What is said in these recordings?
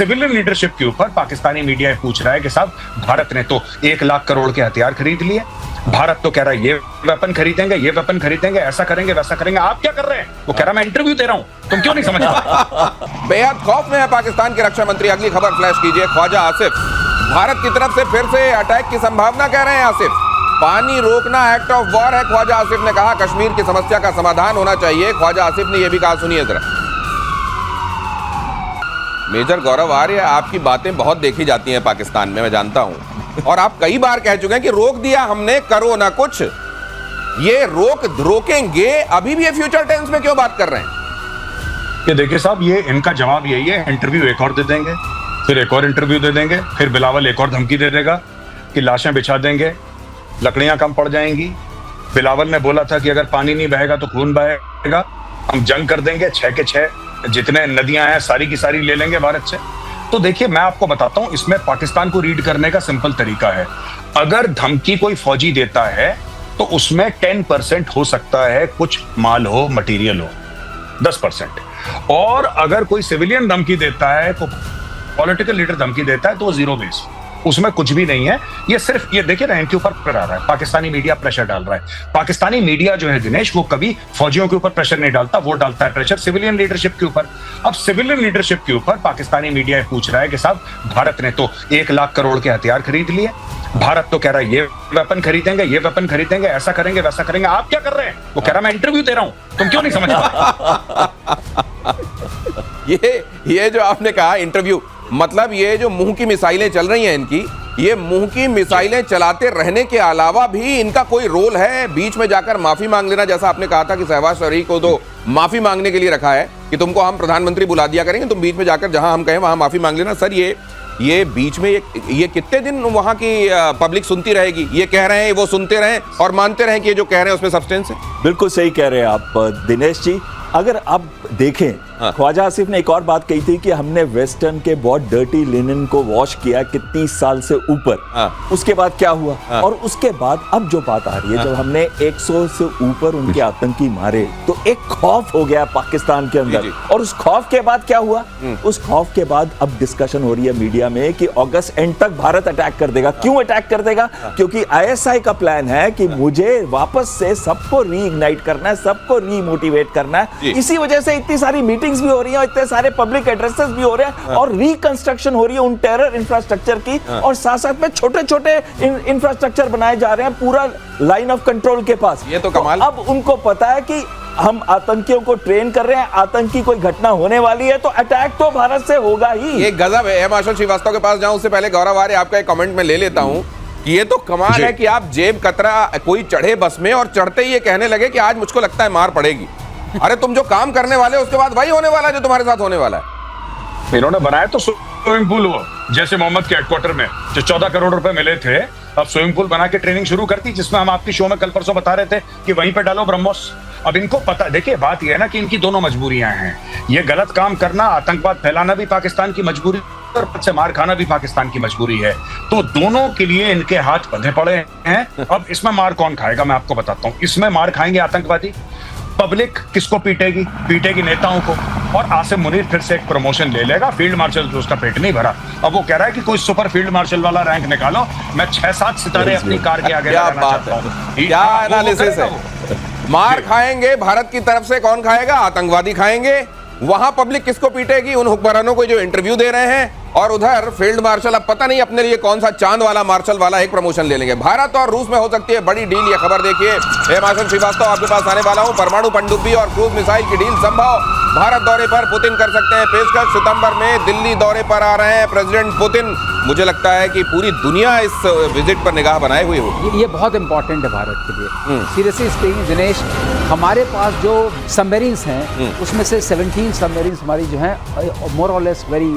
Civilian leadership के ऊपर Pakistani media पूछ रहा है कि साहब भारत ने तो 1 लाख करोड़ के हथियार खरीद लिए, भारत तो कह रहा है ये वेपन खरीदेंगे, ये वेपन खरीदेंगे, ऐसा करेंगे वैसा करेंगे, आप क्या कर रहे हैं? वो कह रहा मैं इंटरव्यू दे रहा हूं, तुम क्यों नहीं समझ पा? बेहद खौफ में है पाकिस्तान के रक्षा मंत्री। अगली खबर फ्लैश कीजिए। ख्वाजा आसिफ भारत की तरफ से फिर से अटैक की संभावना कह रहे हैं आसिफ। पानी रोकना एक्ट ऑफ वॉर है, ख्वाजा आसिफ ने कहा। कश्मीर की समस्या का समाधान होना चाहिए, ख्वाजा आसिफ ने यह भी कहा। सुनिए जरा। मेजर गौरव आर्य, आपकी बातें बहुत देखी जाती हैं पाकिस्तान में, मैं जानता हूं, और आप कई बार कह चुके हैं कि रोक दिया हमने, करो ना कुछ। ये रोकेंगे, अभी भी ये फ्यूचर टेंस में क्यों बात कर रहे हैं? ये देखिए साहब, ये इनका जवाब यही है, इंटरव्यू एक और दे देंगे, फिर एक और इंटरव्यू दे देंगे, फिर बिलावल एक और धमकी दे देगा कि लाशें बिछा देंगे, लकड़ियां कम पड़ जाएंगी। बिलावल ने बोला था कि अगर पानी नहीं बहेगा तो खून बहेगा, हम जंग कर देंगे, 6 के 6 जितने नदियां हैं सारी की सारी ले लेंगे भारत से। तो देखिए, मैं आपको बताता हूं, इसमें पाकिस्तान को रीड करने का सिंपल तरीका है। अगर धमकी कोई फौजी देता है तो उसमें 10% हो सकता है कुछ माल हो, मटेरियल हो, 10%। और अगर कोई सिविलियन धमकी देता है, तो पॉलिटिकल लीडर धमकी देता है, तो वो जीरो बेस, उसमें कुछ भी नहीं है। ये सिर्फ ये देखिए ना, इनके ऊपर प्रेशर आ रहा है, पाकिस्तानी मीडिया प्रेशर डाल रहा है। पाकिस्तानी मीडिया जो है दिनेश, वो कभी फौजियों के ऊपर प्रेशर नहीं डालता, वो डालता है प्रेशर सिविलियन लीडरशिप के ऊपर। अब सिविलियन लीडरशिप के ऊपर पाकिस्तानी मीडिया पूछ रहा है कि साहब भारत ने तो 1 लाख करोड़ के हथियार खरीद लिए, भारत तो कह रहा है ये वेपन खरीदेंगे, ये वेपन खरीदेंगे, ऐसा करेंगे वैसा करेंगे, आप क्या कर रहे हैं? वो कह रहा मैं इंटरव्यू दे रहा हूं, तुम क्यों नहीं समझ पा? ये जो आपने कहा इंटरव्यू, मतलब ये जो मुंह की मिसाइलें चल रही हैं इनकी, ये मुंह की मिसाइलें चलाते रहने के अलावा भी इनका कोई रोल है? बीच में जाकर माफी मांग लेना, जैसा आपने कहा था कि शहबाज शरीफ को तो माफी मांगने के लिए रखा है कि तुमको हम प्रधानमंत्री बुला दिया करेंगे, तुम बीच में जाकर जहां हम कहें वहां माफी मांग लेना। सर ये बीच में ये कितने दिन वहां की पब्लिक सुनती रहेगी? ये कह रहे हैं, वो सुनते रहें और मानते रहें कि ये जो कह रहे हैं उसमें सब्सटेंस है? बिल्कुल सही कह रहे हैं आप दिनेश जी। अगर आप देखें, ख्वाजा आसिफ ने एक और बात कही थी कि हमने वेस्टर्न के बहुत डर्टी लिनन को वॉश किया कि 30 साल से ऊपर। उसके बाद क्या हुआ? और उसके बाद अब जो बात आ रही है, जब हमने 100 से ऊपर उनके आतंकी मारे, तो एक खौफ हो गया पाकिस्तान के अंदर। और उस खौफ के बाद क्या हुआ? उस खौफ के बाद अब डिस्कशन हो रही है मीडिया में कि अगस्त एंड तक भारत अटैक कर देगा। क्यों अटैक कर देगा? क्योंकि ISI का प्लान है कि मुझे वापस से सबको रीइग्नाइट करना है, सबको रीमोटिवेट करना है। इसी वजह से इतनी सारी मीटिंग्स भी हो रही हैं, इतने सारे पब्लिक एड्रेसेस भी हो रहे हैं, और रिकंस्ट्रक्शन हो रही है उन टेरर इंफ्रास्ट्रक्चर की, और साथ साथ में छोटे-छोटे इंफ्रास्ट्रक्चर बनाए जा रहे हैं पूरा लाइन ऑफ कंट्रोल के पास। ये तो कमाल। अब उनको पता है कि हम आतंकियों को ट्रेन कर रहे हैं, आतंकी कोई घटना होने वाली है तो अटैक तो भारत से होगा ही। ये गजब है। मार्शल श्रीवास्तव के पास जाऊं उससे पहले गौरव आर्य, आपका एक कमेंट में ले लेता हूं कि ये तो कमाल है कि आप जेब कतरा कोई चढ़े बस में और चढ़ते ही ये कहने लगे कि आज मुझको लगता है मार पड़ेगी। अरे तुम जो काम करने वाले हो उसके बाद वही होने वाला है जो तुम्हारे साथ होने वाला है। इन्होंने बनाया तो स्विमिंग पूल, वो जैसे मोहम्मद के हेडक्वार्टर में जो 14 करोड़ रुपए मिले थे, अब स्विमिंग पूल बना के ट्रेनिंग शुरू करती, जिसमें हम आपकी शो में कल परसों बता रहे थे कि वहीं पे डालो ब्रह्मोस। अब इनको पता, देखिए बात यह है ना कि इनकी दोनों मजबूरियां हैं। ये गलत काम करना, आतंकवाद फैलाना भी पाकिस्तान की मजबूरी, और से मार खाना भी पाकिस्तान की मजबूरी है। तो दोनों के लिए इनके हाथ बंधे पड़े हैं। अब इसमें मार कौन खाएगा? मैं आपको बताता हूँ। इसमें मार खाएंगे आतंकवादी, पब्लिक किसको पीटेगी नेताओं को, और आसिम मुनीर फिर से एक प्रमोशन ले लेगा, फील्ड मार्शल, तो उसका पेट नहीं भरा। अब वो कह रहा है कि कोई सुपर फील्ड मार्शल वाला रैंक निकालो, मैं 6-7 सितारे अपनी कार के आगे लगाना चाहता हूं। क्या एनालिसिस है? मार खाएंगे भारत की तरफ से, कौन खाएगा? आतंकवादी खाएंगे। वहां पब्लिक किसको पीटेगी? उन हुक्मरानों को जो इंटरव्यू दे रहे हैं। और उधर फील्ड मार्शल अब पता नहीं अपने लिए कौन सा चांद वाला मार्शल वाला एक प्रमोशन ले लेंगे। भारत और रूस में हो सकती है बड़ी डील, ये खबर देखिए। मार्शल श्रीवास्तव आपके पास आने वाला हूं। परमाणु पनडुब्बी और क्रूज मिसाइल की डील संभव, भारत दौरे पर पुतिन कर सकते हैं पेशकश। सितंबर में दिल्ली दौरे पर आ रहे हैं प्रेसिडेंट पुतिन। मुझे लगता है कि पूरी दुनिया इस विजिट पर निगाह बनाए हुए होगी। ये बहुत इंपॉर्टेंट है भारत के लिए। सीरियसली स्पीकिंग दिनेश, हमारे पास जो सबमरीन्स हैं उसमें से 17 सबमरीन्स हमारी जो हैं मोर और less very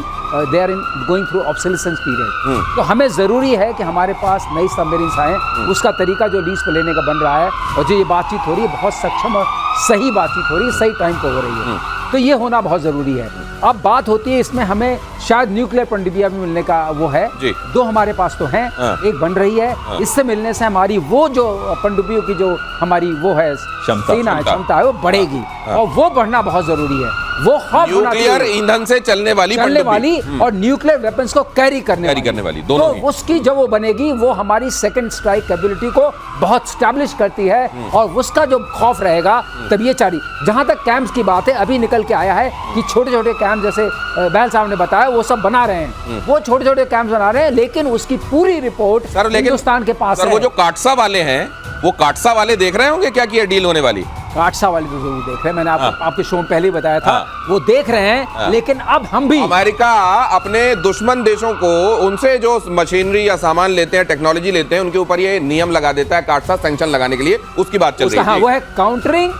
they are in going through obsolescence period. तो हमें ज़रूरी है कि हमारे पास नई सबमरीन्स आएँ। उसका तरीका जो लीज पर लेने का बन रहा है, और जो ये बातचीत हो रही है बहुत सक्षम और सही बातचीत हो रही है, सही टाइम पर हो रही है, तो ये होना बहुत ज़रूरी है। अब बात होती है इसमें हमें शायद न्यूक्लियर पनडुब्बियां भी मिलने का वो है जी। 2 हमारे पास तो हैं, हाँ। एक बन रही है। इससे मिलने से हमारी वो जो पनडुब्बियों की जो हमारी वो है क्षमता है वो बढ़ेगी, और वो बढ़ना बहुत जरूरी है। वो हब न्यूक्लियर ईंधन से चलने वाली और न्यूक्लियर वेपन्स को कैरी करने वाली दोनों तो उसकी जब वो बनेगी, वो हमारी सेकंड स्ट्राइक कैपेबिलिटी को बहुत स्टैब्लिश करती है, और उसका जो खौफ रहेगा तब ये चारी। जहां तक कैंप्स की बात है, अभी निकल के आया है कि छोटे छोटे कैंप, जैसे बहल साहब ने बताया, वो सब बना रहे हैं, वो छोटे छोटे कैंप बना रहे हैं, लेकिन उसकी पूरी रिपोर्ट हिंदुस्तान के पास है। वो जो काटसा वाले हैं, वो काटसा वाले देख रहे होंगे क्या कि ये डील होने वाली? काटसा वाले तो जरूर देख रहे हैं, मैंने आपके शो में पहले ही बताया था, वो देख रहे हैं। लेकिन अब हम भी, अमेरिका अपने दुश्मन देशों को उनसे जो मशीनरी या सामान लेते हैं, टेक्नोलॉजी लेते हैं, उनके ऊपर ये नियम लगा देता है काटसा सैंक्शन लगाने के लिए, उसकी बात चल रही है। हाँ, वो है countering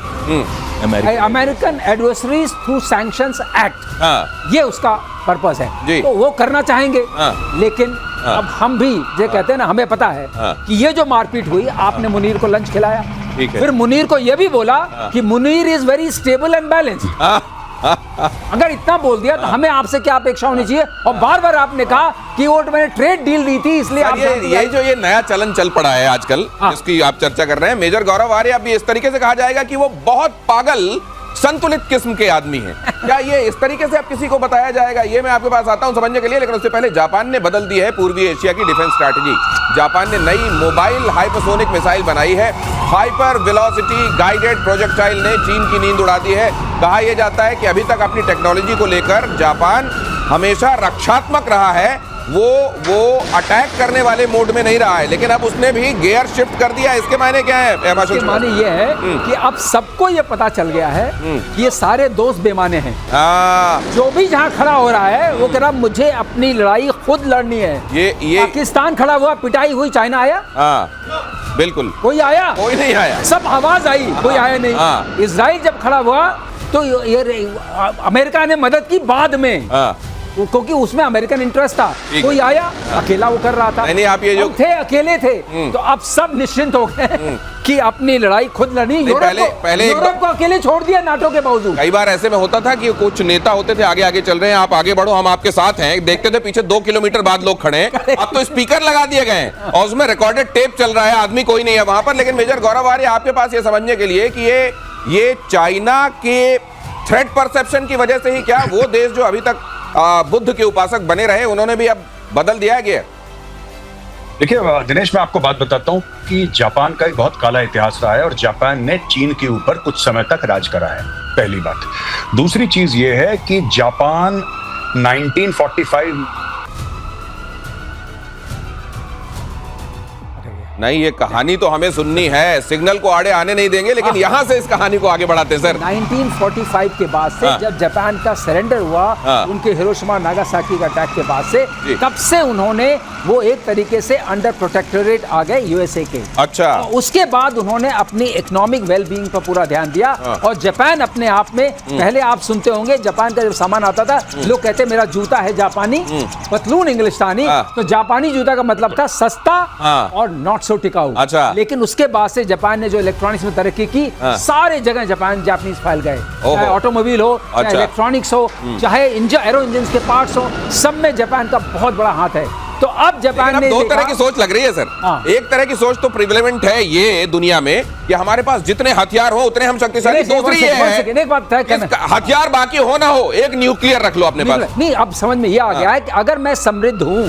American adversaries through sanctions act, ये उसका पर्पस है। तो वो करना चाहेंगे, लेकिन अब हम भी जो कहते हैं ना, हमें पता है कि ये जो मारपीट हुई, आपने मुनीर को लंच खिलाया, फिर मुनीर को ये भी बोला कि Munir is very stable and balance. अगर इतना बोल दिया तो हमें आपसे क्या अपेक्षा होनी चाहिए? और बार बार आपने कहा कि वो मैंने ट्रेड डील दी थी, इसलिए ये जो ये नया चलन चल पड़ा है आजकल, जिसकी आप चर्चा कर रहे हैं, मेजर गौरव आर्य, अब इस तरीके से कहा जाएगा कि वो बहुत पागल संतुलित किस्म के आदमी हैं। क्या ये इस तरीके से अब किसी को बताया जाएगा? ये मैं आपके पास आता हूं समझने के लिए, लेकिन उससे पहले जापान ने बदल दी है पूर्वी एशिया की डिफेंस स्ट्रैटेजी। जापान ने नई मोबाइल हाइपरसोनिक मिसाइल बनाई है। हाइपर वेलोसिटी गाइडेड प्रोजेक्टाइल ने चीन की नींद उड़ा दी है। कहा यह जाता है कि अभी तक अपनी टेक्नोलॉजी को लेकर जापान हमेशा रक्षात्मक रहा है, वो अटैक करने वाले मोड में नहीं रहा है, लेकिन अब उसने भी गियर शिफ्ट कर दिया। इसके मायने क्या है? इसके मायने ये है कि अब सबको ये पता चल गया है कि ये सारे दोस्त बेमाने हैं। जो भी जहाँ खड़ा हो रहा है वो कह रहा मुझे अपनी लड़ाई खुद लड़नी है। ये पाकिस्तान खड़ा हुआ, पिटाई हुई, चाइना आया? बिल्कुल कोई आया? कोई नहीं आया। सब आवाज आई, कोई आया नहीं। इजराइल जब खड़ा हुआ तो ये अमेरिका ने मदद की बाद में, क्योंकि उसमें अमेरिकन इंटरेस्ट था। कोई आया? अकेला वो कर रहा था। नहीं, आप ये जो थे अकेले थे, तो अब सब निश्चिंत हो गए कि अपनी लड़ाई खुद लड़नी। यूरोप को अकेले छोड़ दिया नाटो के बावजूद। कई बार ऐसे में होता था कि कुछ नेता होते थे, आगे आगे चल रहे हैं, आप आगे बढ़ो, हम आपके साथ हैं, देखते थे पीछे 2 किलोमीटर बाद लोग खड़े हैं। अब तो स्पीकर लगा दिए गए हैं और उसमें रिकॉर्डेड टेप चल रहा है, आदमी कोई नहीं है वहां पर। लेकिन मेजर गौरव आर्य, आपके पास ये समझने के लिए कि ये चाइना के थ्रेट परसेप्शन की वजह से ही क्या वो देश जो अभी तक बुद्ध के उपासक बने रहे, उन्होंने भी अब बदल दिया गया? देखिए दिनेश, मैं आपको बात बताता हूं कि जापान का एक बहुत काला इतिहास रहा है और जापान ने चीन के ऊपर कुछ समय तक राज करा है, पहली बात। दूसरी चीज ये है कि जापान 1945 नहीं, ये कहानी तो हमें सुननी है, सिग्नल को आड़े आने नहीं देंगे, लेकिन यहां से इस कहानी को आगे बढ़ाते हैं सर। 1945 के बाद से जब जापान का सरेंडर हुआ, उनके हिरोशिमा नागासाकी का अटैक के बाद से, तब से उन्होंने वो एक तरीके से अंडर प्रोटेक्टोरेट आ गए यूएसए के। अच्छा। उसके बाद उन्होंने अपनी इकोनॉमिक वेलबींग पर पूरा ध्यान दिया, और जापान अपने आप में, पहले आप सुनते होंगे जापान का जब सामान आता था, लोग कहते मेरा जूता है जापानी, पतलून इंग्लिस्तानी, तो जापानी जूता का मतलब था सस्ता और नॉट सो टिकाऊ। अच्छा। लेकिन उसके बाद से जापान ने जो इलेक्ट्रॉनिक्स में तरक्की की, सारे जगह जापानीज फैल गए, चाहे ऑटोमोबाइल हो, चाहे इलेक्ट्रॉनिक्स हो, चाहे एरो इंजन के पार्ट्स हो, सब में जापान का बहुत बड़ा हाथ है। तो अब जापान ने 2 तरह की सोच लग रही है सर। एक तरह की सोच तो प्रिवेलेंट है ये दुनिया में कि हमारे पास जितने हथियार हो उतने हम शक्तिशाली। दूसरी ये है, एक बात हथियार बाकी हो ना हो, एक न्यूक्लियर रख लो अपने पास। नहीं, अब समझ में ये आ गया है कि अगर मैं समृद्ध हूँ,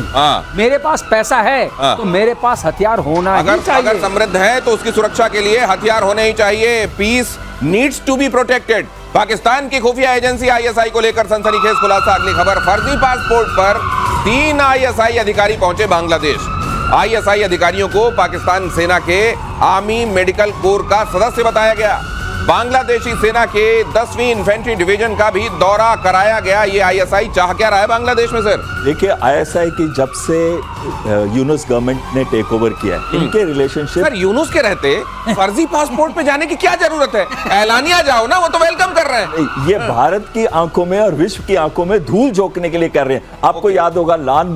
मेरे पास पैसा है, तो मेरे पास हथियार होना ही चाहिए। अगर समृद्ध है तो उसकी सुरक्षा के लिए हथियार होने ही चाहिए। Peace needs to be protected. Pakistan की खुफिया एजेंसी आईएसआई को लेकर सनसनीखेज खुलासा। अगली खबर, फर्जी पासपोर्ट पर 3 आईएसआई अधिकारी पहुंचे बांग्लादेश। आईएसआई अधिकारियों को पाकिस्तान सेना के आर्मी मेडिकल कोर का सदस्य बताया गया। बांग्लादेशी सेना के 10वीं इन्फेंट्री डिवीजन का भी दौरा कराया गया। ये आईएसआई चाह क्या रहा है बांग्लादेश में सर? देखिए, आईएसआई की जब से यूनुस गवर्नमेंट ने टेक ओवर किया है, इनके रिलेशनशिप। सर, यूनुस के रहते फर्जी पासपोर्ट पे जाने की क्या जरूरत है? एलानिया जाओ ना, वो तो वेलकम कर रहे हैं। ये भारत की आंखों में और विश्व की आंखों में धूल झोंकने के लिए कर रहे हैं। आपको याद होगा लाल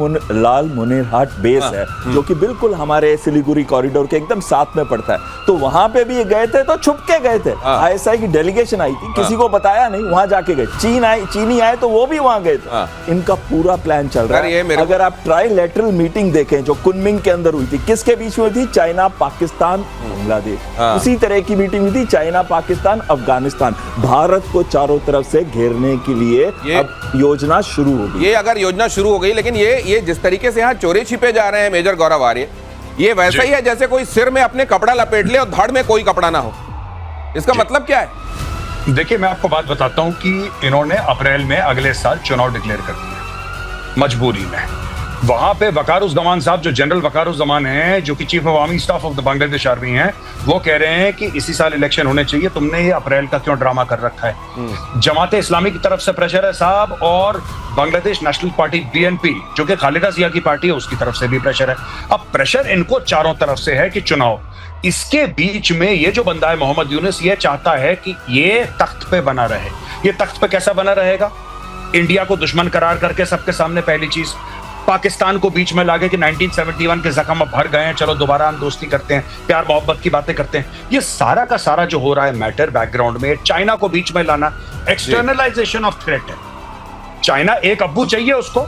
मुनीरहाट बेस है, जो कि बिल्कुल हमारे सिलीगुड़ी कॉरिडोर के एकदम साथ में पड़ता है। तो वहां पे भी ये गए थे तो छुप के गए थे, ISI की डेलीगेशन आई थी, किसी को बताया नहीं, वहां जाके गए। चीनी आए तो वो भी वहां गए थे। इनका पूरा प्लान चल रहा है। अगर आप ट्राइलेटरल मीटिंग देखें जो कुनमिंग के अंदर हुई थी, किसके बीच में थी? चाइना, पाकिस्तान, बांग्लादेश। उसी तरह की मीटिंग हुई थी, चाइना, पाकिस्तान, अफगानिस्तान। भारत को चारों तरफ से घेरने के लिए अब योजना शुरू हो गई। ये अगर योजना शुरू हो गई, लेकिन ये जिस तरीके से यहाँ चोरी छिपे जा रहे हैं मेजर गौरव आर्य, ये वैसा ही है जैसे कोई सिर में अपने कपड़ा लपेट ले और धड़ में कोई कपड़ा ना हो। इसका मतलब क्या है? देखिए, मैं आपको बात बताता हूं कि इन्होंने अप्रैल में अगले साल चुनाव डिक्लेयर कर दिए मजबूरी में। वहां पे वकारुज़्ज़मान साहब, जो जनरल वकारुज़्ज़मान हैं, जो कि chief of army staff of the Bangladesh army हैं, वो कह रहे हैं कि इसी साल इलेक्शन होने चाहिए, तुमने ये अप्रैल का क्यों ड्रामा कर रखा है? जमाते इस्लामी की तरफ से प्रेशर है साहब, और बांग्लादेश नेशनल पार्टी BNP, जो कि खालिदा जिया की पार्टी है, उसकी तरफ से भी प्रेशर है। अब प्रेशर इनको चारों तरफ से है कि चुनाव। इसके बीच में ये जो बंदा है मोहम्मद यूनुस, ये चाहता है कि ये तख्त पे बना रहे। ये तख्त पे कैसा बना रहेगा? इंडिया को दुश्मन करार करके सबके सामने, पहली चीज पाकिस्तान को बीच में लागे कि 1971 के जख्म अब भर गए हैं, चलो दोबारा हम दोस्ती करते हैं, प्यार मोहब्बत की बातें करते हैं। ये सारा का सारा जो हो रहा है मैटर बैकग्राउंड में, चाइना को बीच में लाना, एक्सटर्नलाइजेशन ऑफ थ्रेट है। चाइना एक अब्बू चाहिए उसको,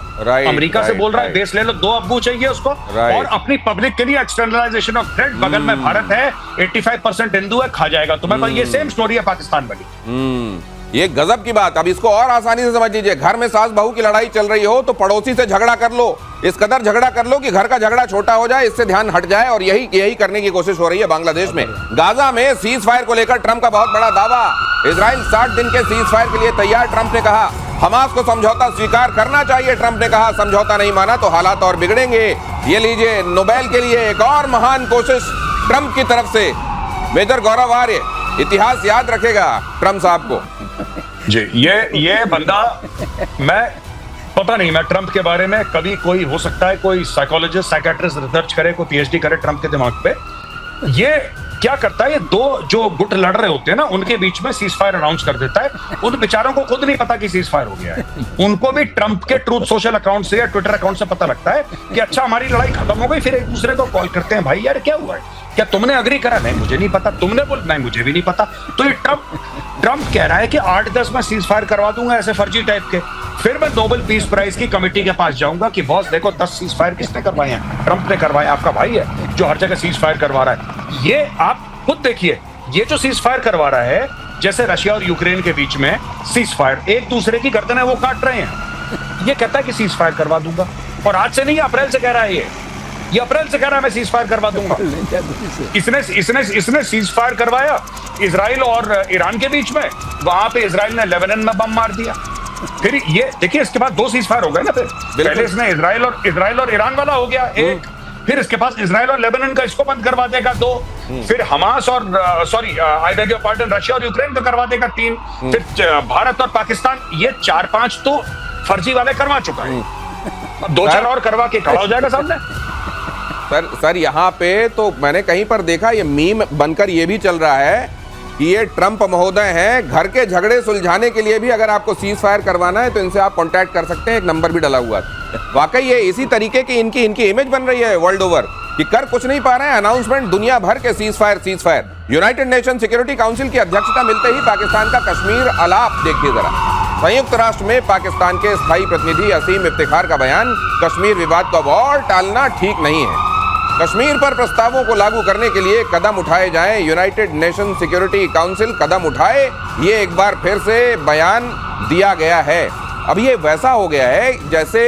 अमेरिका से बोल रहा है बेस ले लो, 2 अब्बू चाहिए उसको, और अपनी पब्लिक के लिए एक्सटर्नलाइजेशन ऑफ थ्रेट। बगल में भारत है, 85% हिंदू है, खा जाएगा तुम्हें। ये सेम स्टोरी है पाकिस्तान वाली। ये गजब की बात। अब इसको और आसानी से समझ लीजिए, घर में सास बहू की लड़ाई चल रही हो तो पड़ोसी से झगड़ा कर लो, इस कदर झगड़ा कर लो कि घर का झगड़ा छोटा हो जाए, इससे ध्यान हट जाए। और यही करने की कोशिश हो रही है बांग्लादेश में। गाजा में सीज फायर को लेकर ट्रंप का बहुत बड़ा दावा। इजराइल 60 दिन के सीज फायर के लिए तैयार, ट्रंप ने कहा। हमास को समझौता स्वीकार करना चाहिए, ट्रंप ने कहा। समझौता नहीं माना तो हालात और बिगड़ेंगे। ये लीजिए, नोबेल के लिए एक और महान कोशिश ट्रंप की तरफ से। मेजर गौरव आर्य, इतिहास याद रखेगा ट्रंप साहब को। जी, ये बंदा, मैं पता नहीं, मैं ट्रंप के बारे में कभी, कोई हो सकता है कोई साइकोलॉजिस्ट, साइकेट्रिस्ट रिसर्च करे, कोई PhD करे ट्रंप के दिमाग पे। ये क्या करता है, ये दो जो गुट लड़ रहे होते हैं ना, उनके बीच में सीज फायर अनाउंस कर देता है। उन बेचारों को खुद नहीं पता कि सीज फायर हो गया है। उनको भी ट्रंप के ट्रूथ सोशल अकाउंट से या ट्विटर अकाउंट से पता लगता है कि अच्छा हमारी लड़ाई खत्म हो गई। फिर एक दूसरे को कॉल करते हैं, भाई यार क्या हुआ है, क्या तुमने अग्री करा? नहीं मुझे नहीं पता। तुमने बोल? नहीं मुझे भी नहीं पता। तो ये ट्रंप कह रहा है कि 8-10 में सीज फायर करवा दूंगा, ऐसे फर्जी टाइप के। फिर मैं नोबेल पीस प्राइज की कमेटी के पास जाऊंगा कि बॉस देखो 10 सीज फायर किसने करवाए हैं? ट्रंप ने करवाए। आपका भाई है जो हर जगह सीज फायर करवा रहा है। ये आप खुद देखिए, ये जो सीज फायर करवा रहा है, जैसे रशिया और यूक्रेन के बीच में सीज फायर, एक दूसरे की गर्दनें वो काट रहे हैं। ये कहता है कि सीज फायर करवा दूंगा, और आज से नहीं, अप्रैल से कह रहा है। ये अप्रैल से कह रहा है मैं सीज फायर करवा दूंगा। इसने सीज फायर करवाया इजराइल और ईरान के बीच में। वहां पे इजराइल ने लेबनान में बम मार दिया। फिर ये देखिए, इसके बाद 2 सीज फायर हो गए ना। फिर पहले इसने इजराइल और ईरान वाला हो गया एक, फिर इसके पास इजराइल और लेबनान का इसको बंद करवा देगा 2, फिर हमास और I beg your pardon, Russia और यूक्रेन का करवा देगा 3, फिर भारत और पाकिस्तान, ये 4-5 तो फर्जी वाले करवा चुका है। 2-4 और करवा के खड़ा हो जाएगा सामने। सर यहाँ पे तो मैंने कहीं पर देखा, ये मीम बनकर ये भी चल रहा है कि ये ट्रंप महोदय हैं, घर के झगड़े सुलझाने के लिए भी अगर आपको सीज फायर करवाना है तो इनसे आप कांटेक्ट कर सकते हैं। एक नंबर भी डला हुआ है। वाकई ये इसी तरीके की इनकी इमेज बन रही है वर्ल्ड ओवर कि कर कुछ नहीं पा रहे हैं, अनाउंसमेंट दुनिया भर के cease fire. United nation security council की अध्यक्षता मिलते ही पाकिस्तान का कश्मीर अलाप देखिए जरा। संयुक्त राष्ट्र में पाकिस्तान के स्थायी प्रतिनिधि असीम इफ्तिखार का बयान, कश्मीर विवाद को अब और टालना ठीक नहीं है। कश्मीर पर प्रस्तावों को लागू करने के लिए कदम उठाए जाएं, यूनाइटेड नेशन सिक्योरिटी काउंसिल कदम उठाए, ये एक बार फिर से बयान दिया गया है। अब ये वैसा हो गया है जैसे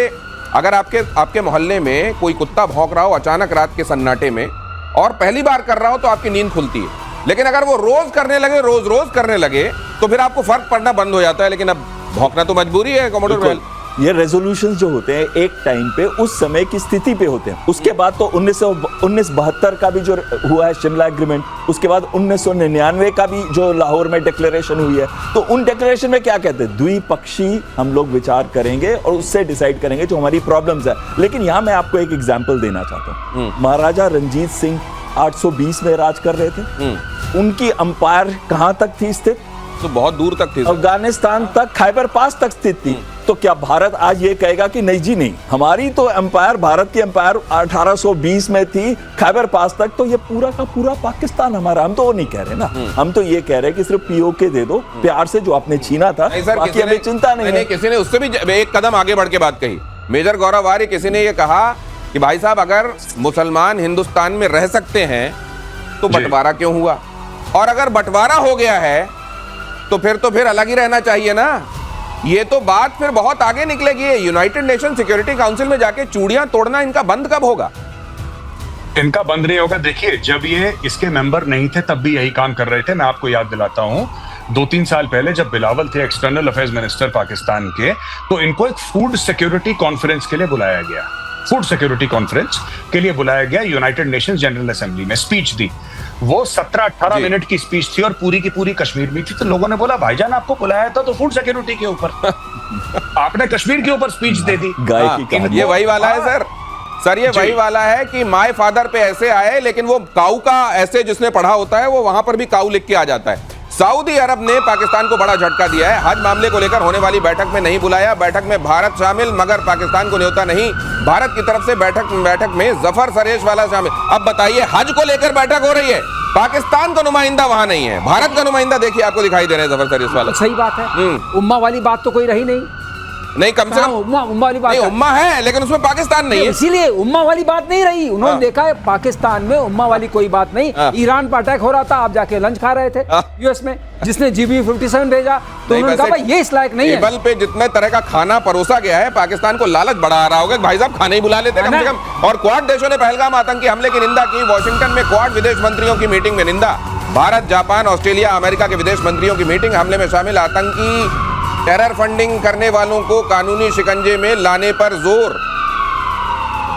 अगर आपके मोहल्ले में कोई कुत्ता भौंक रहा हो अचानक रात के सन्नाटे में, और पहली बार कर रहा हो तो आपकी नींद खुलती है, लेकिन अगर वो रोज करने लगे तो फिर आपको फर्क पड़ना बंद हो जाता है। लेकिन अब भौंकना तो मजबूरी है कमोडोर महल। ये रेजोल्यूशंस जो होते हैं एक टाइम पे उस समय की स्थिति पे होते हैं। उसके बाद तो 1972 का भी जो हुआ है शिमला एग्रीमेंट, उसके बाद 1999 का भी जो लाहौर में डिक्लेरेशन हुई है, तो उन डिक्लेरेशन में क्या कहते हैं, द्विपक्षीय हम लोग विचार करेंगे और उससे डिसाइड करेंगे जो हमारी प्रॉब्लम्स है। लेकिन यहाँ मैं आपको एक एग्जाम्पल देना चाहता हूँ। महाराजा रंजीत सिंह 820 में राज कर रहे थे, उनकी अंपायर कहाँ तक थी स्थित? तो बहुत दूर तक थी, अफगानिस्तान तक, खैबर पास तक स्थित थी। तो क्या भारत आज ये कहेगा कि नहीं जी नहीं, हमारी तो एम्पायर, भारत की एम्पायर 1820 में थी खैबर पास तक, तो ये पूरा का पूरा पाकिस्तान हमारा। हम तो वो नहीं कह रहे ना, हम तो ये कह रहे हैं कि सिर्फ पीओके दे दो प्यार से, जो आपने छीना था, बाकी हमें चिंता नहीं है। किसी ने उससे भी एक कदम आगे बढ़ के बात कही, मेजर गौरव आर्य, किसी ने ये कहा कि भाई साहब अगर मुसलमान हिंदुस्तान में रह सकते हैं तो बंटवारा क्यों हुआ, और अगर बंटवारा हो गया है तो फिर अलग ही रहना चाहिए ना। ये तो बात फिर बहुत आगे निकलेगी। यूनाइटेड नेशन सिक्योरिटी काउंसिल में जाके चूड़ियां तोड़ना इनका बंद कब होगा? इनका बंद नहीं होगा। देखिए, जब ये इसके मेंबर नहीं थे तब भी यही काम कर रहे थे। मैं आपको याद दिलाता हूं, 2-3 साल पहले जब बिलावल थे एक्सटर्नल अफेयर्स मिनिस्टर पाकिस्तान के, तो इनको एक फूड सिक्योरिटी कॉन्फ्रेंस के लिए बुलाया गया, फूड सिक्योरिटी कॉन्फ्रेंस के लिए बुलाया गया यूनाइटेड नेशंस जनरल असेंबली में। स्पीच दी, वो 17-18 मिनट की स्पीच थी और पूरी की पूरी कश्मीर में थी। तो लोगों ने बोला भाईजान आपको बुलाया था तो फूड सिक्योरिटी के ऊपर आपने कश्मीर के ऊपर स्पीच दे दी। गाय की कहानी। ये वही वाला है सर ये वही वाला है कि माय फादर पे ऐसे आए, लेकिन वो काऊ का ऐसे जिसने पढ़ा होता है वो वहां पर भी काऊ लिख के आ जाता है। सऊदी अरब ने पाकिस्तान को बड़ा झटका दिया है। हज मामले को लेकर होने वाली बैठक में नहीं बुलाया, बैठक में भारत शामिल मगर पाकिस्तान को न्योता नहीं। भारत की तरफ से बैठक में जफर सरेश वाला शामिल। अब बताइए, हज को लेकर बैठक हो रही है, पाकिस्तान का नुमाइंदा वहां नहीं है, भारत का नुमाइंदा देखिए आपको दिखाई दे रहे हैं, जफर सरेश वाला। सही बात है, उम्मा वाली बात तो कोई रही नहीं कम से कम उम्मा वाली बात नहीं, उम्मा है लेकिन उसमें पाकिस्तान नहीं है, इसीलिए उम्मा वाली बात नहीं रही। उन्होंने देखा है पाकिस्तान में उम्मा वाली कोई बात नहीं। ईरान पर अटैक हो रहा था, आप जाके लंच खा रहे थे यूएस में, जिसने GBU-57 भेजा, तो उन्होंने कहा भाई ये इस लायक नहीं है। टेबल पे जितने तरह का खाना परोसा गया है, पाकिस्तान को लालच बढ़ा रहा होगा, भाई साहब खाने ही बुला लेते कम से कम। और क्वाड देशों ने पहलगाम आतंकी हमले की निंदा की। वॉशिंगटन में क्वाड विदेश मंत्रियों की मीटिंग में निंदा। भारत, जापान, ऑस्ट्रेलिया, अमेरिका के विदेश मंत्रियों की मीटिंग। हमले में शामिल आतंकी टेरर फंडिंग करने वालों को कानूनी शिकंजे में लाने पर जोर।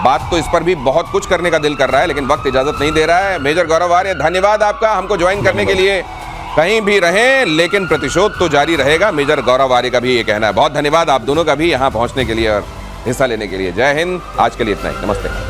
बात तो इस पर भी बहुत कुछ करने का दिल कर रहा है, लेकिन वक्त इजाजत नहीं दे रहा है। मेजर गौरव आर्य, धन्यवाद आपका हमको ज्वाइन करने के लिए। कहीं भी रहें लेकिन प्रतिशोध तो जारी रहेगा, मेजर गौरव आर्य का भी ये कहना है। बहुत धन्यवाद आप दोनों का भी यहाँ पहुंचने के लिए और हिस्सा लेने के लिए। जय हिंद। आज के लिए इतना ही, नमस्ते।